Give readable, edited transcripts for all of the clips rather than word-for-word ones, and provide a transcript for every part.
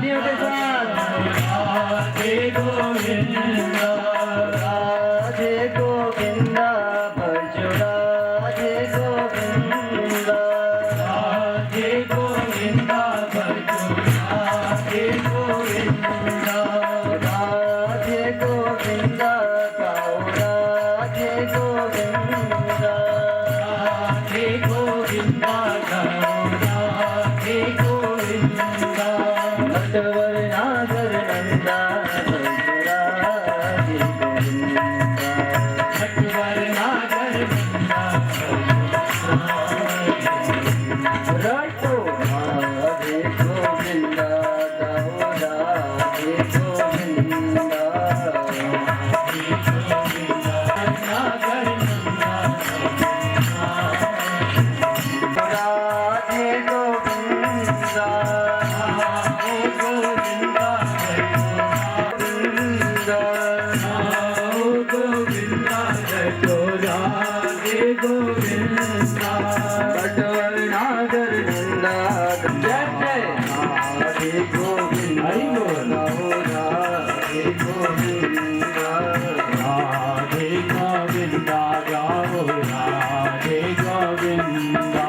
तालियों के साथ। राधे गोविंदा राधे गोविंदा भजो राधे गोविंदा। राधे गोविंदा भजो राधे गोविंदा राधे गोविंदा गाओ राधे गोविंदा। राधे गोविंदा गाओ राधे गोविंदा नटवर नागर नंदा भजो राधे गोविंदा। नटवर नागर नंदा रटो राधे गोविंदा गाओ राधे गोविंदा। नागर नंदा राधे गोविंदा राधे गोविंदा गोविंदा। गोविंदा जय राधे गोविंदा नटवर नागर नंदा जय जय राधे गोविंदा गाओ राधे गोविंदा। राधे गोविंदा गाओ राधे गोविंदा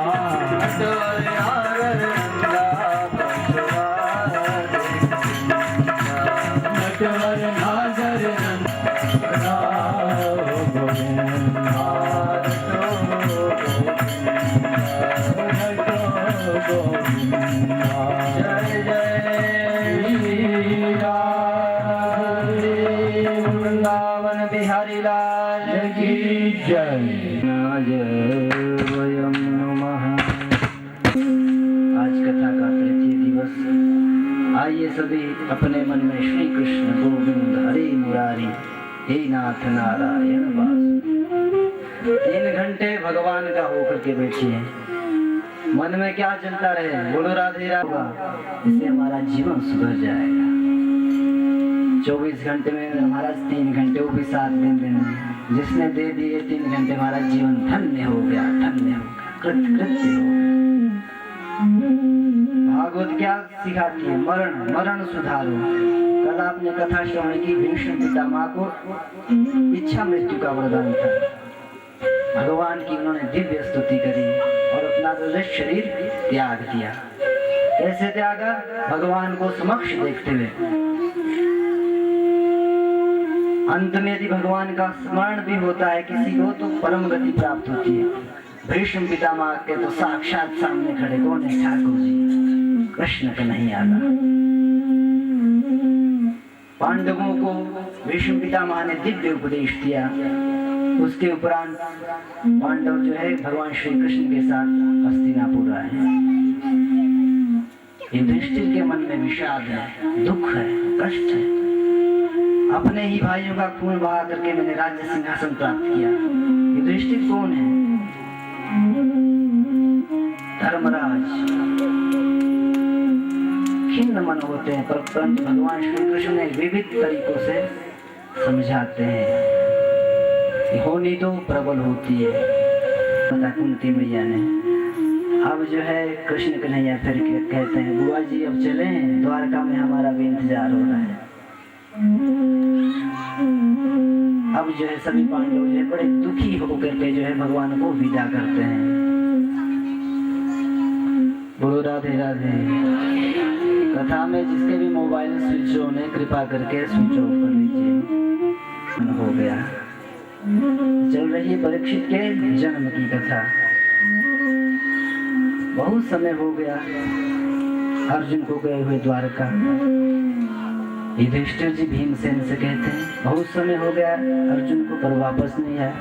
नटवर नागर नंदा भजो राधे गोविंदा। नटवर नागर नंदा गोविंदा गोविंदा जय जय राधे वृंदावन बिहारी लाल की जय वयम नमः। आज कथा का तृतीय दिवस। आइए सभी अपने मन में श्री कृष्ण गोविंद हरे मुरारी हे नाथ नारायण वासुदेव। 3 घंटे भगवान का होकर के बैठिए। मन में क्या चलता रहे, बोलो राधे राधा, इससे हमारा जीवन सुधर जाएगा। 24 घंटे में हमारा 3 घंटे, वो भी 7 दिन जिसने दे दिए 3 घंटे, हमारा जीवन धन्य हो गया, धन्य हो गया, कृत्य हो गया। भागवत क्या सिखाती है? मरण मरण सुधारो। कल आपने कथा श्रवण की, भीष्म पितामह को इच्छा मृत्यु का वरदान था। भगवान की उन्होंने दिव्य स्तुति करी और अपना शरीर त्याग दिया। कैसे त्यागा? भगवान को समक्ष देखते हुए। अंत में यदि भगवान का स्मरण भी होता है किसी को तो परम गति प्राप्त होती है। भीष्म पितामह के तो साक्षात सामने खड़े कौन है? ठाकुर जी, कृष्ण कन्हैया। पांडवों को भीष्म पितामह ने दिव्य उपदेश दिया। उसके उपरांत पांडव जो है भगवान श्री कृष्ण के साथ हस्तिनापुर आए। युधिष्ठिर के मन में विषाद है, दुख है, कष्ट है। अपने ही भाइयों का खून बहा करके मैंने राज्य सिंहासन प्राप्त किया। युधिष्ठिर कौन है? धर्मराज। खिन्न मन होते हैं, परंतु भगवान श्री कृष्ण ने विविध तरीकों से समझाते हैं। होनी तो प्रबल होती है। पता कुंती मैया ने। अब जो है कृष्ण कन्हैया फिर कहते हैं, बुआ जी अब चले, द्वारका में हमारा भी इंतजार हो रहा है। अब जो है सभी पांडव जो है बड़े दुखी होकर के जो है भगवान को विदा करते हैं। बोलो राधे राधे। कथा में जिसके भी मोबाइल स्विच ऑन है कृपा करके स्विच ऑफ कर लीजिए। हो गया। चल रही है परीक्षित के जन्म की कथा। बहुत समय हो गया अर्जुन को गए हुए द्वारका। युधिष्ठिर जी भीमसेन से कहते हैं, बहुत समय हो गया अर्जुन को पर वापस नहीं आया,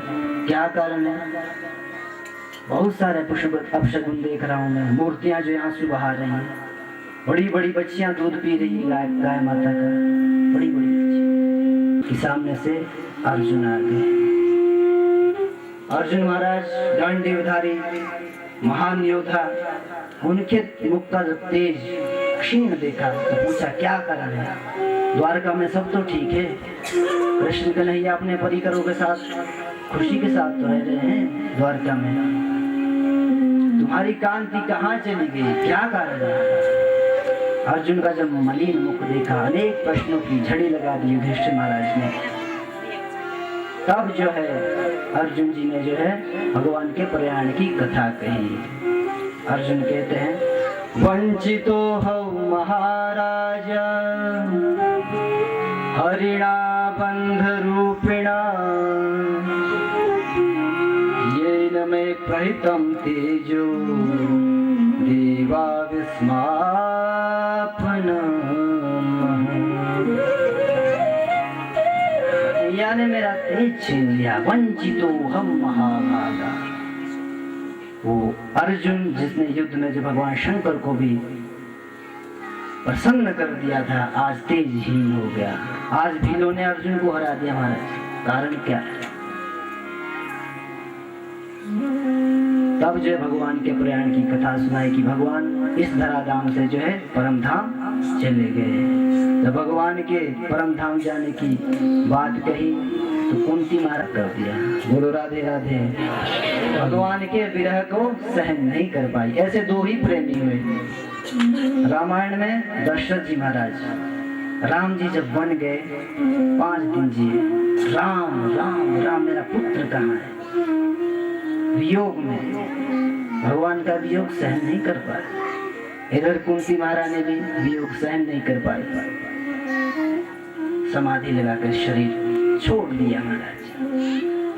क्या कारण है? बहुत सारे अपशगुन देख रहा हूँ मैं। मूर्तियां जो आंसू बहा रही हैं, बड़ी बड़ी बच्चियां दूध पी रही है गाय माता का, बड़ी बड़ी बच्ची। सामने से अर्जुन आ गए। अर्जुन महाराज गांडीवधारी महान योद्धा, उनके मुख का तेज क्षीण देखा तो पूछा क्या कारण है? द्वारका में सब तो ठीक है, कृष्ण कन्हैया अपने परिकरों के साथ खुशी के साथ तो रह रहे हैं द्वारका में, तुम्हारी कांति कहाँ चली गई, क्या कारण है? अर्जुन का जब मलिन मुख देखा, अनेक प्रश्नों की झड़ी लगा दी युधिष्ठिर महाराज ने, तब जो है अर्जुन जी ने जो है भगवान के प्रयाण की कथा कही। अर्जुन कहते हैं, वंचितो हौ महाराज हरिणा बंध रूपिणा येन मे प्रहितं तेजो देवा ने मेरा तेज छीन लिया। वंचितो हम महाभागा, वो अर्जुन जिसने युद्ध में जो भगवान शंकर को भी प्रसन्न कर दिया था, आज तेजहीन हो गया। आज भीलों ने अर्जुन को हरा दिया महाराज, कारण क्या है? तब जो है भगवान के प्रयाण की कथा सुनाई कि भगवान इस धराधाम से जो है परम धाम चले गए। जब भगवान के परम धाम जाने की बात कही तो कुंती मारा कर दिया। बोलो राधे राधे। भगवान के विरह को सहन नहीं कर पाई। ऐसे दो ही प्रेमी हुए रामायण में। दशरथ जी महाराज, राम जी जब बन गए 5 दिन जिए, राम राम राम मेरा पुत्र कहाँ है? वियोग में भगवान का वियोग सहन नहीं कर पाए। इधर कुंती महारानी भी वियोग सहन नहीं कर पाई, समाधि लगाकर शरीर छोड़ दिया महाराज।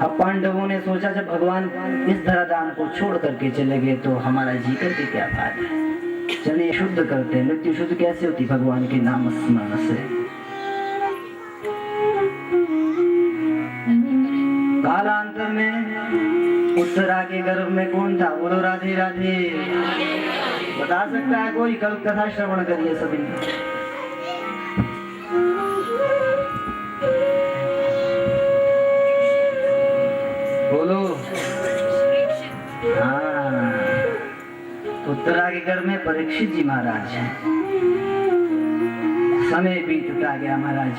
अब पांडवों ने सोचा जब भगवान इस धराधाम को छोड़ करके चले गए तो हमारा जी करके क्या बात है, चलिए शुद्ध करते हैं। मृत्यु शुद्ध कैसे होती? भगवान के नाम स्मरण से। कालांतर में उत्तरा के गर्भ में कौन था? बोलो राधे राधे। बता सकता है कोई? कल कथा श्रवण करिए सभी। बोलो। हाँ, उत्तरा के घर में परीक्षित जी महाराज हैं। समय बीतता गया महाराज।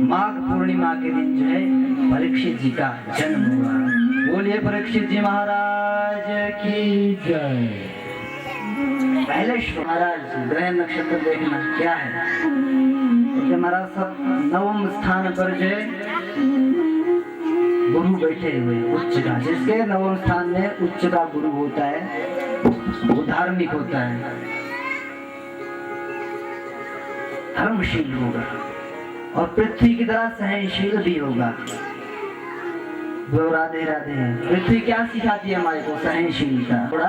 माघ पूर्णिमा के दिन जो है परीक्षित जी का जन्म हुआ। बोलिए परीक्षित जी महाराज की जय। पहले महाराज ग्रह नक्षत्र देखना क्या है कि हमारा सब नवम स्थान पर जो है गुरु बैठे हुए उच्च का। जिसके नवम स्थान में उच्च का गुरु होता है वो धार्मिक होता है, धर्मशील होगा और पृथ्वी की तरह सहनशील भी होगा। राधे राधे। पृथ्वी क्या सिखाती है हमारे को? सहनशीलता। थोड़ा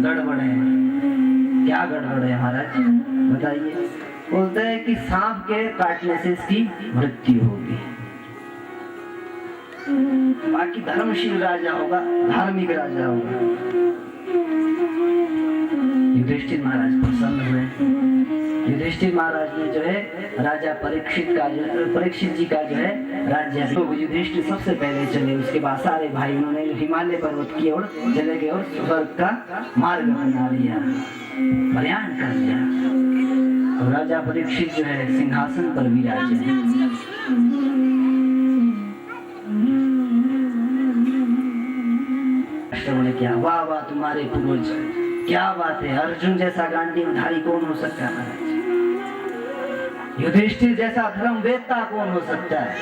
गड़बड़ है। क्या गड़बड़ है महाराज बताइए? बोलते हैं कि सांप के काटने से इसकी मृत्यु होगी। बाकी धर्मशील राजा होगा, धार्मिक राजा होगा। युधिष्ठिर महाराज प्रसन्न हुए। युधिष्ठिर महाराज ने जो है राजा परीक्षित जी का जो है राज्य तो युधिष्ठिर सबसे पहले चले। उसके बाद सारे भाई उन्होंने हिमालय पर्वत की ओर चले गए और स्वर्ग का मार्ग बना लिया, प्रयाण कर लिया। और राजा परीक्षित जो है सिंहासन पर विराजे हैं। ने क्या वाह वाह तुम्हारे पूर्वज, क्या बात है। अर्जुन जैसा गांडीवधारी कौन हो सकता है? युधिष्ठिर जैसा धर्म वेत्ता कौन हो सकता है?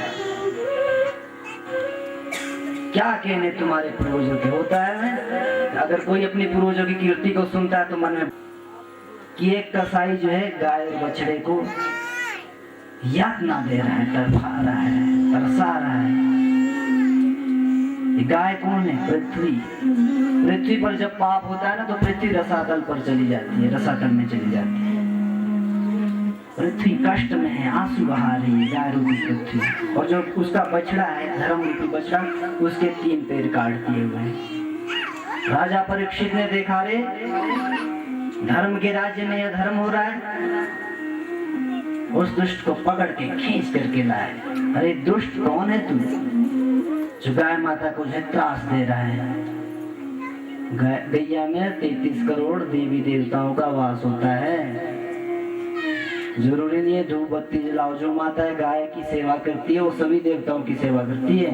क्या कहने तुम्हारे पूर्वजों के। होता है अगर कोई अपने पूर्वजों की कीर्ति को सुनता है तो मन में कि एक कसाई जो है गाय और बछड़े को यातना दे रहा है, तड़पा रहा है, तरसा रहा है। गाय कौन है? पृथ्वी। पृथ्वी पर जब पाप होता है ना तो पृथ्वी रसातल पर चली जाती है, रसातल में चली जाती है। पृथ्वी कष्ट में है, आंसू बहा रही है गाय रूपी पृथ्वी। और जो उसका बछड़ा है, धर्म रूपी बछड़ा, उसके 3 पैर काट दिए हुए हैं। राजा परीक्षित ने देखा रे धर्म के राज्य में यह धर्म हो रहा है। उस दुष्ट को पकड़ के खींच करके लाए। अरे दुष्ट कौन है तू जो गाय माता को त्रास दे रहा है? गैया में 33 करोड़ देवी देवताओं का वास होता है। जरूरी नहीं है धूप बत्ती जलाओ। जो माता है गाय की सेवा करती है वो सभी देवताओं की सेवा करती है।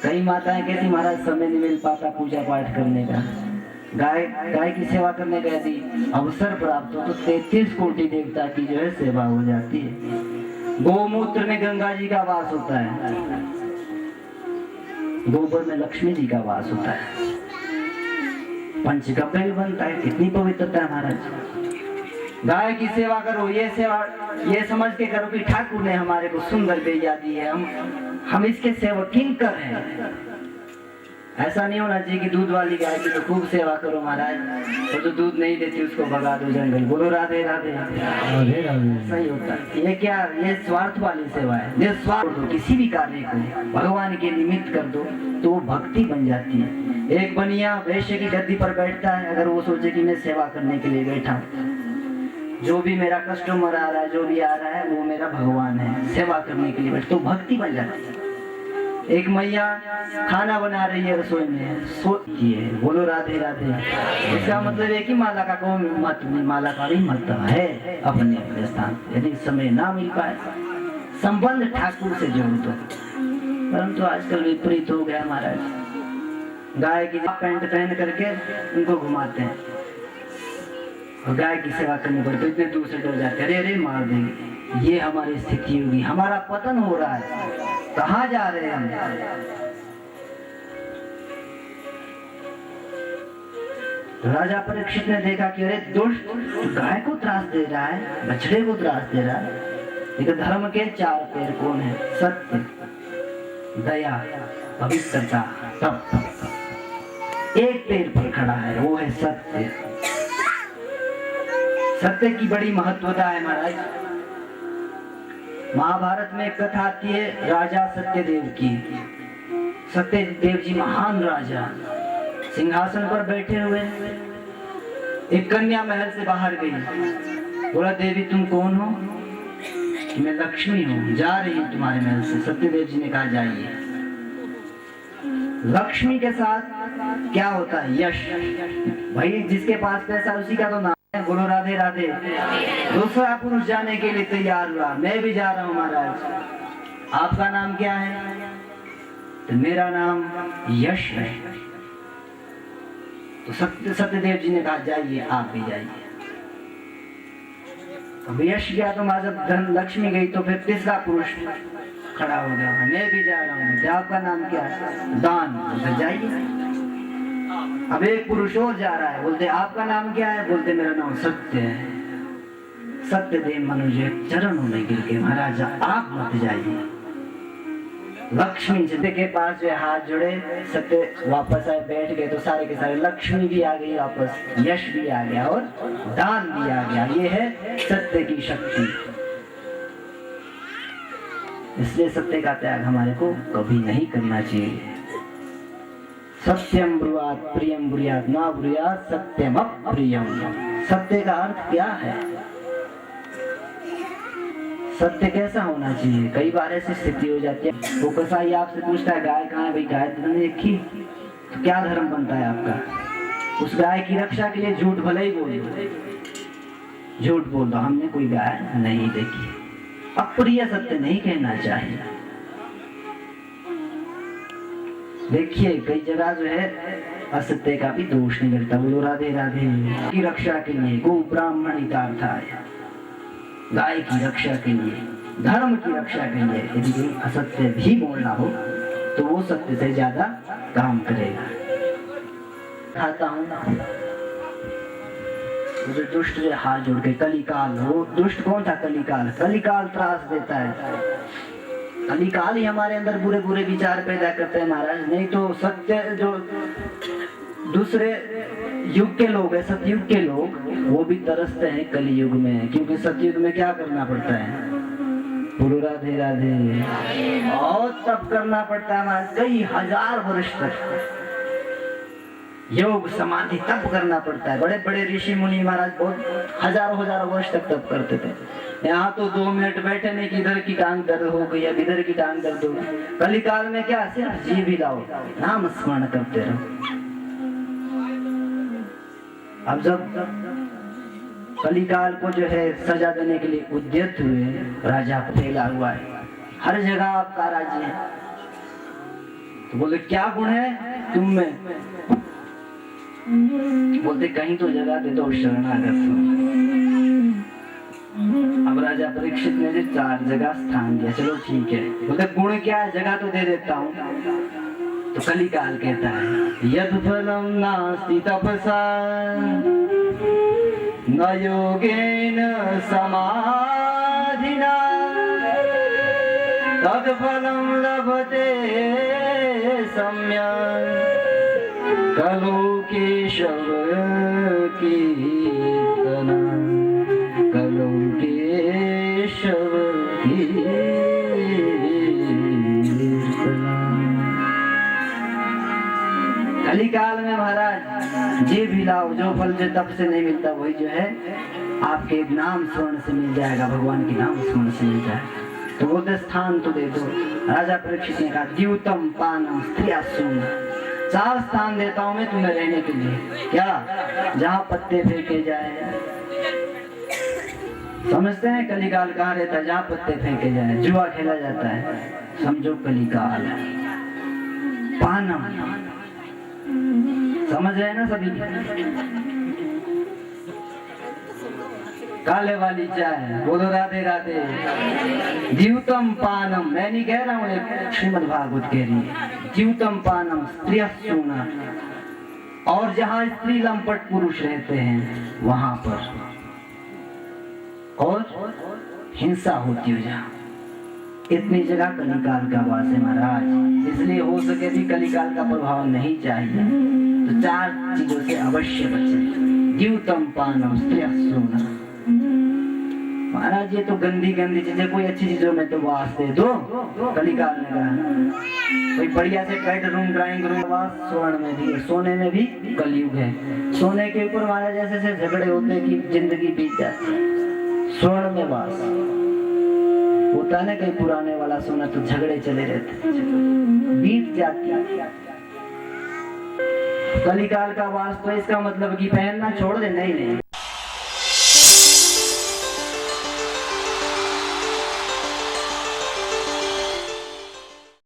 कई माताएं कहती महाराज समय नहीं मिल पाता पूजा पाठ करने का। गाय की सेवा करने का यदि अवसर प्राप्त हो तो 33 कोटि देवता की जो है सेवा हो जाती है। गोमूत्र में गंगा जी का वास होता है, गोबर में लक्ष्मी जी का वास होता है, पंचगव्य भी बनता है। कितनी पवित्रता है महाराज। गाय की सेवा करो, ये समझ के करो कि ठाकुर ने हमारे को सुंदर गैया दी है, हम इसके सेवक किंकर हैं। ऐसा नहीं होना चाहिए कि दूध वाली गाय की तो खूब सेवा करो महाराज, और जो दूध नहीं देती उसको भगा दो जंगल। बोलो राधे राधे। राधे राधे। सही होता है ये क्या, ये स्वार्थ वाली सेवा है। निस्वार्थ दो, किसी भी कार्य को भगवान के निमित्त कर दो तो वो भक्ति बन जाती है। एक बनिया वैश्य की गद्दी पर बैठता है, अगर वो सोचे कि मैं सेवा करने के लिए बैठा हूँ, जो भी मेरा कस्टमर आ रहा है, जो भी आ रहा है, वो मेरा भगवान है, सेवा करने के लिए बैठ, तो भक्ति बन जाती है। एक मैया खाना बना रही है रसोई में, सोती है। बोलो राधे राधे। इसका मतलब है कि माला का कोई महत्व नहीं, माला का भी महत्व है अपने अपने स्थान। यदि समय ना मिल पाए संबंध ठाकुर से जोड़ दो, परंतु आजकल विपरीत हो गया महाराज। गाय की पैंट पहन करके उनको घुमाते हैं और गाय की सेवा करने पर तो इतने दूर से डर जाते, अरे अरे मार देंगे। ये हमारी स्थिति होगी, हमारा पतन हो रहा है। कहाँ जा रहे हैं हम? राजा परीक्षित ने देखा कि अरे दुष्ट गाय को त्रास दे रहा है, बछड़े को त्रास दे रहा है। लेकिन धर्म के 4 पैर कौन है? सत्य, दया, पवित्रता, तप। एक पैर पर खड़ा है, वो है सत्य। सत्य की बड़ी महत्वता है महाराज। महाभारत में एक कथा आती है राजा सत्यदेव की। सत्यदेव जी महान राजा, सिंहासन पर बैठे हुए। एक कन्या महल से बाहर गई, बोला देवी तुम कौन हो? कि मैं लक्ष्मी हूँ, जा रही हूँ तुम्हारे महल से। सत्यदेव जी ने कहा जाइए। लक्ष्मी के साथ क्या होता है? यश। भाई जिसके पास पैसा उसी का तो नाम है। बोलो राधे राधे। दूसरा पुरुष जाने के लिए तैयार हुआ, मैं भी जा रहा हूँ महाराज। आपका नाम क्या है? तो मेरा नाम यश है। तो सत्यदेव जी ने कहा जाइए, आप भी जाइए। अब यश गया तो जब धन लक्ष्मी गई तो फिर तीसरा पुरुष खड़ा हो गया, मैं भी जा रहा हूँ। आपका नाम क्या है? दान। तो जाइए। अब एक पुरुष और जा रहा है, बोलते आपका नाम क्या है? बोलते मेरा नाम सत्य है। सत्यदेव मनुष्य चरणों में गिर के महाराजा आप मत जाइए। लक्ष्मी सत्य के पास जो हाथ जोड़े, सत्य वापस आए, बैठ गए तो सारे के सारे लक्ष्मी भी आ गई वापस, यश भी आ गया और दान भी आ गया। ये है सत्य की शक्ति। इसलिए सत्य का त्याग हमारे को कभी नहीं करना चाहिए। सत्यम ब्रुयात प्रियम ब्रुयात ना ब्रुयात सत्यम अप्रियम। सत्य का अर्थ क्या है? सत्य कैसा होना चाहिए? कई बार ऐसी स्थिति हो जाती है, वो कसाई आपसे पूछता है गाय कहाँ है? भाई गाय तुमने देखी? तो क्या धर्म बनता है आपका? उस गाय की रक्षा के लिए झूठ भले ही बोल दो, झूठ बोल दो, हमने कोई गाय नहीं देखी। अप्रिय सत्य नहीं कहना चाहिए। देखिए कई जगह जो है असत्य का भी दोष नहीं लगता। बोलो राधे राधे। की रक्षा के लिए गो ब्राह्मण हितार्थाय, गाय की रक्षा के लिए, धर्म की रक्षा के लिए यदि कोई असत्य भी बोलना हो तो वो सत्य से ज्यादा काम करेगा। खाता हूँ जो दुष्ट जो हाथ जोड़ के कलिकाल, वो दुष्ट कौन था? कलिकाल। कलिकाल त्रास देता है। कलिकाल ही हमारे अंदर बुरे बुरे विचार पैदा करते हैं महाराज। नहीं तो सत्य जो दूसरे युग के लोग हैं, सतयुग के लोग, वो भी तरसते हैं कलियुग में, क्योंकि सतयुग में क्या करना पड़ता है? बोलो राधे राधे। और तप करना पड़ता है महाराज, कई हजार वर्ष तक योग समाधि तप करना पड़ता है। बड़े बड़े ऋषि मुनि महाराज बहुत हजारों हजारों वर्ष तक तप करते थे। यहाँ तो 2 मिनट बैठे नहीं कि इधर की टांग दर्द हो गई, अब इधर की टांग दर्द हो गई। कलिकाल में क्या, सिर्फ जी भी लाओ, नाम स्मरण करते रहो। अब जब कलिकाल को जो है सजा देने के लिए उद्यत हुए, राजा फैला हुआ है, हर जगह आपका राज्य है। तो बोले क्या गुण है तुम में? बोलते कहीं तो जगह दे दो शरणागत हो। अब राजा परीक्षित ने जो 4 जगह स्थान दिया, चलो ठीक है। बोलते गुण क्या है, जगह तो दे देता हूँ। तो कलिकाल कहता है यद फलम नास्ति तपसा न योगेन समाधिना तद फलम लभते सम्यक् कलो केशव कीर्तना कलो केशव कीर्तना। कलिकाल में महाराज जे भी लाओ, जो फल जो तप से नहीं मिलता वही जो है आपके नाम स्वर्ण से मिल जाएगा, भगवान के नाम स्वर्ण से मिल जाएगा। तो बोलते स्थान तो दे दो। राजा परीक्षित ने कहा द्यूतम पानम स्त्रियासून, 4 स्थान देता हूं मैं तुम्हें रहने के लिए। क्या? जहां पत्ते फेंके जाए। समझते हैं कलिकाल कहाँ रहता है? जहां पत्ते फेंके जाए, जुआ खेला जाता है, समझो कलिकाल है। पानम, समझ रहे हैं ना सभी? काले वाली चाय, बोलो राधे राधे। द्यूतम पानम, मैं नहीं कह रहा हूँ, श्रीमद् भागवत कह रही है। द्यूतम पानम स्त्रियसूना, और जहाँ स्त्री लंपट पुरुष रहते हैं वहां पर, और हिंसा होती हो जहाँ, इतनी जगह कलिकाल का वास है महाराज। इसलिए हो सके भी कलिकाल का प्रभाव नहीं चाहिए, तो 4 चीजों से अवश्य बचे। द्यूतम पानम स्त्रियसूना। महाराज ये तो गंदी गंदी चीजें, कोई अच्छी चीजों में तो वास दे दो। कलिकाल ने कहा कोई बढ़िया से बेडरूम ड्राइंग रूम वास स्वर्ण में भी है, सोने में भी कलयुग है। सोने के ऊपर महाराज ऐसे ऐसे झगड़े होते हैं कि जिंदगी बीत जाती है। स्वर्ण में वास होता है ना, कहीं पुराने वाला सोना तो झगड़े चले रहते, बीत जाती है। कलिकाल का वास तो इसका मतलब कि पहनना छोड़ दे, नहीं नहीं,